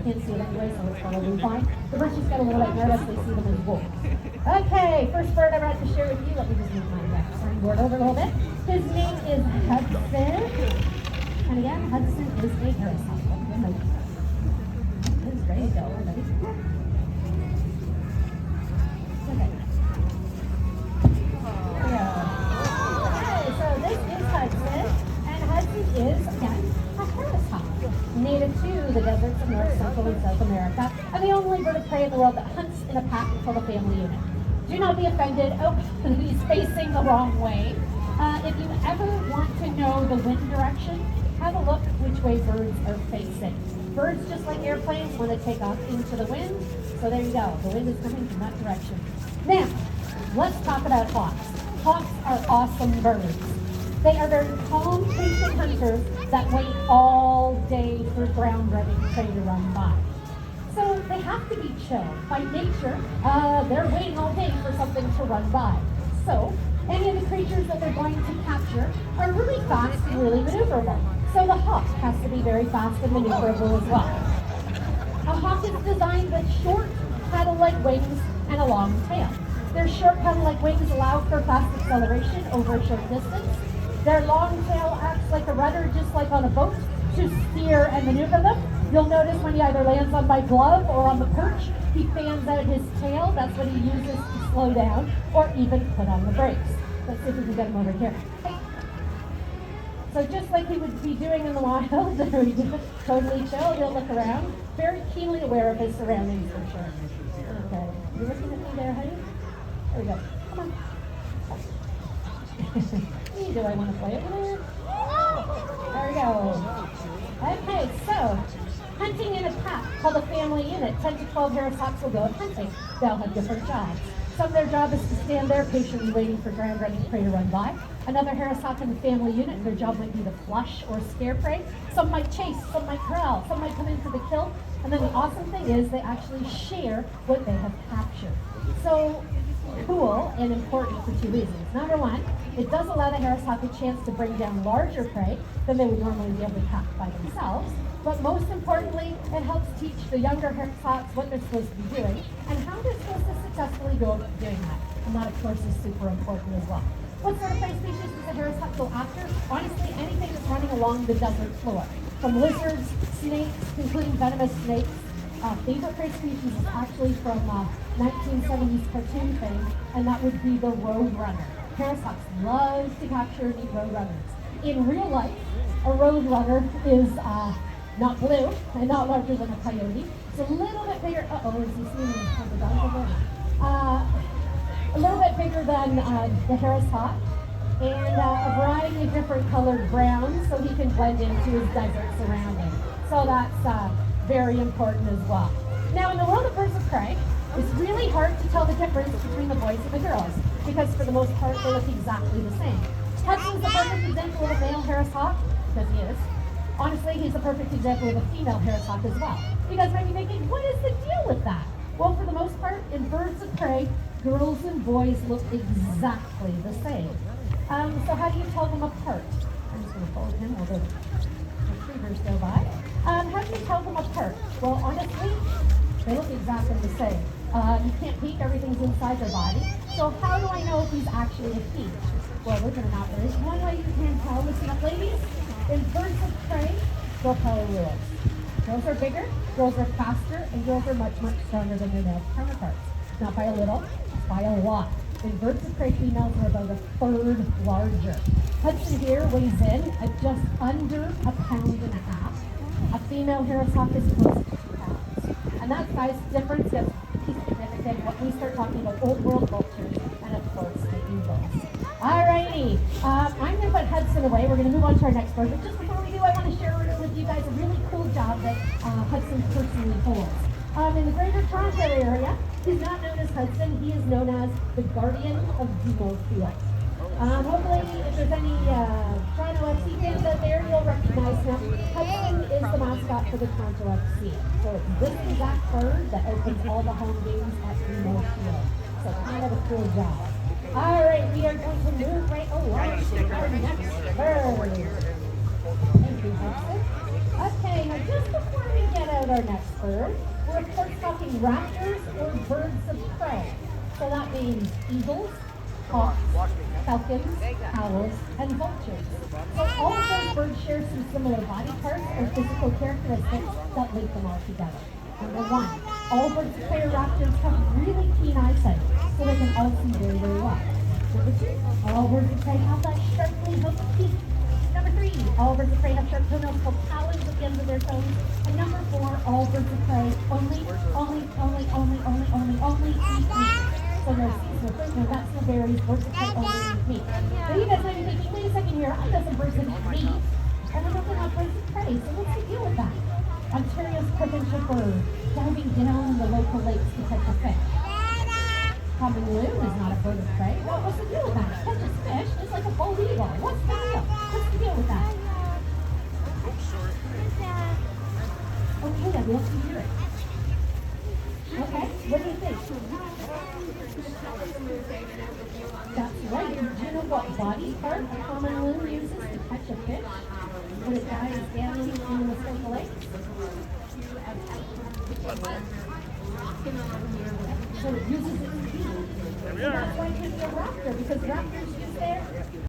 can't see it anyway, so it's probably fine. The birds just get a little bit nervous, they see them as wolves. Okay, first bird I brought to share with you. Let me just move my starting board over a little bit. His name is Hudson. And again, Hudson is a harris hawk. He's ready to go. Ready? Okay. There we go. Okay, so this is Hudson. And Hudson is, again, a harris hawk, native to the deserts of North, Central, and South America, and the only bird of prey in the world that hunts in a pack called a family unit. Do not be offended. Oh, he's facing the wrong way. If you ever want to know the wind direction, have a look which way birds are facing. Birds, just like airplanes, want to take off into the wind. So there you go. The wind is coming from that direction. Now, let's talk about hawks. Hawks are awesome birds. They are very calm, patient hunters that wait all day for ground-running prey to run by. So they have to be chill. By nature, they're waiting all day for something to run by. So any of the creatures that they're going to capture are really fast and really maneuverable. So the hawk has to be very fast and maneuverable as well. A hawk is designed with short paddle-like wings and a long tail. Their short paddle-like wings allow for fast acceleration over a short distance. Their long tail acts like a rudder, just like on a boat, to steer and maneuver them. You'll notice when he either lands on my glove or on the perch, he fans out his tail. That's what he uses to slow down or even put on the brakes. Let's see if we can get him over here. Hey. So just like he would be doing in the wild, there we go. Totally chill. He'll look around, very keenly aware of his surroundings for sure. Okay, you looking at me there, honey? There we go. Come on. Do I want to play it with her? There we go. Okay, so hunting in a pack called a family unit. 10 to 12 harris hawks will go out hunting. They'll have different jobs. Some of their job is to stand there patiently waiting for ground-running prey to run by. Another harris hawk in the family unit, their job might be to flush or scare prey. Some might chase, some might corral, some might come in for the kill. And then the awesome thing is they actually share what they have captured. So cool and important for two reasons. Number one, it does allow the harris hawk a chance to bring down larger prey than they would normally be able to catch by themselves. But most importantly, it helps teach the younger harris hawks what they're supposed to be doing and how they're supposed to successfully go about doing that. And that, of course, is super important as well. What sort of prey species does the harris hawk go after? Honestly, anything that's running along the desert floor. From lizards, snakes, including venomous snakes. Favorite prey species is actually from 1970s cartoon fame, and that would be the roadrunner. Harris hawks love to capture and eat roadrunners. In real life, a roadrunner is not blue and not larger than a coyote. It's a little bit bigger. Uh-oh, is he seeing the dog over? A little bit bigger than the harris hawk, and a variety of different colored browns, so he can blend into his desert surroundings. So that's very important as well. Now, in the world of birds of prey, it's really hard to tell the difference between the boys and the girls, because for the most part, they look exactly the same. Hudson's the perfect example of a male harris hawk, because he is. Honestly, he's a perfect example of a female harris hawk as well. You guys might be thinking, what is the deal with that? Well, for the most part, in birds of prey, girls and boys look exactly the same. So how do you tell them apart? I'm just going to fold him while the retrievers go by. How do you tell them apart? Well, honestly, they look exactly the same. You can't peek, everything's inside their body. So how do I know if he's actually a he? Well, believe it or not, there is one way you can tell. Listen up, ladies. In birds of prey, girl power rules. Girls are bigger, girls are faster, and girls are much, much stronger than their male counterparts. Not by a little, by a lot. In birds of prey, females are about a third larger. Hudson here weighs in at just under 1.5 pounds. A female harris hawk is close to 2 pounds. And that size difference gets pretty significant when we start talking about old world vultures and, of course, the eagles. Alrighty, I'm going to put Hudson away. We're going to move on to our next bird. But just before we do, I want to share with you guys a really cool job that Hudson personally holds. In the greater Toronto area, he's not known as Hudson. He is known as the Guardian of Demo Field. Hopefully, if there's any Toronto FC fans out there, you'll recognize him. Hudson is the mascot for the Toronto FC. So it's this exact bird that opens all the home games at Demo Field. So kind of a cool job. All right, we are going to move right along to our next bird. Thank you, Hudson. Okay, now just before we get out our next bird, we're of course talking raptors or birds of prey. So that means eagles, hawks, falcons, owls, and vultures. So all of those birds share some similar body parts or physical characteristics that link them all together. Number one, all birds of prey or raptors have really keen eyesight, so they can all see very, very well. Number two, all birds of prey have that sharply hooked beak. Number three, all birds of prey have sharp toenails called talons at the ends of their toes. And number four, all birds of prey only eat meat. So no seeds, no fruit, no nuts, no berries, birds of prey only eat meat. Now you guys might be thinking, wait a second here, I know some birds that eat meat, and I know they're not birds of prey, so what's the deal with that? Ontario's provincial bird, diving down in the local lakes to catch a fish. Common loon is not a bird of prey. Well, what's the deal with that? It catches fish just like a bald eagle. What's the deal? What's the deal with that? Okay, I'd love to hear it. Okay, what do you think? That's right. Do you know what body part a common loon uses to catch a fish when it dives down in the local lake? So it uses its feet. And that's why it could be a raptor, because raptors use their